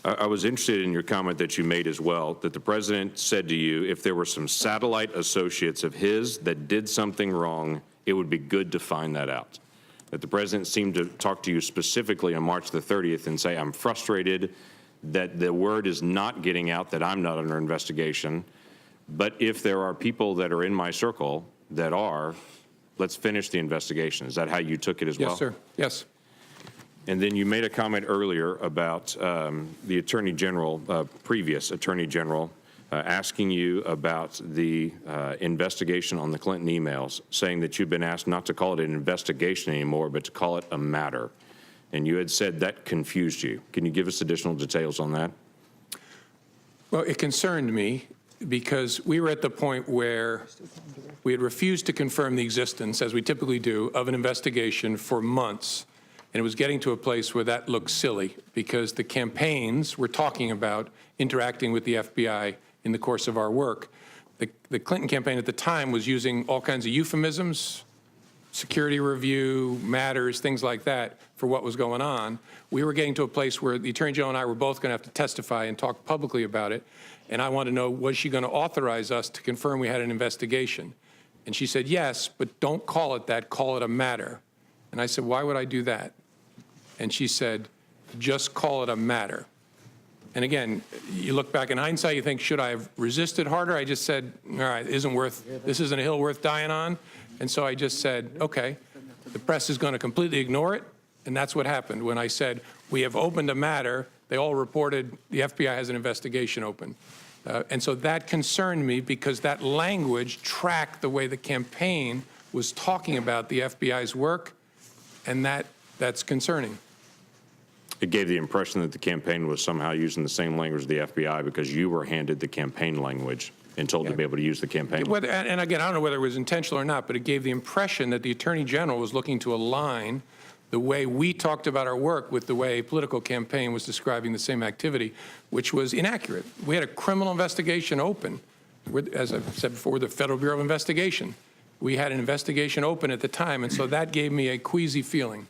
I was interested in your comment that you made as well, that the president said to you, if there were some satellite associates of his that did something wrong, it would be good to find that out. That the president seemed to talk to you specifically on March the 30th and say, I'm frustrated that the word is not getting out that I'm not under investigation, but if there are people that are in my circle that are, let's finish the investigation. Is that how you took it as well? Yes, sir. Yes. And then you made a comment earlier about the Attorney General, previous Attorney General, asking you about the investigation on the Clinton emails, saying that you've been asked not to call it an investigation anymore, but to call it a matter. And you had said that confused you. Can you give us additional details on that? Well, it concerned me because we were at the point where we had refused to confirm the existence, as we typically do, of an investigation for months. And it was getting to a place where that looked silly because the campaigns were talking about interacting with the FBI in the course of our work. The Clinton campaign at the time was using all kinds of euphemisms, security review, matters, things like that for what was going on. We were getting to a place where the Attorney General and I were both going to have to testify and talk publicly about it. And I wanted to know, was she going to authorize us to confirm we had an investigation? And she said, yes, but don't call it that, call it a matter. And I said, why would I do that? And she said, just call it a matter. And again, you look back in hindsight, you think, should I have resisted harder? I just said, all right, this isn't a hill worth dying on. And so I just said, okay, the press is going to completely ignore it. And that's what happened. When I said, we have opened a matter, they all reported the FBI has an investigation open. And so that concerned me because that language tracked the way the campaign was talking about the FBI's work, and that's concerning. It gave the impression that the campaign was somehow using the same language as the FBI because you were handed the campaign language and told to be able to use the campaign. And again, I don't know whether it was intentional or not, but it gave the impression that the Attorney General was looking to align the way we talked about our work with the way a political campaign was describing the same activity, which was inaccurate. We had a criminal investigation open. As I've said before, the Federal Bureau of Investigation. We had an investigation open at the time, and so that gave me a queasy feeling.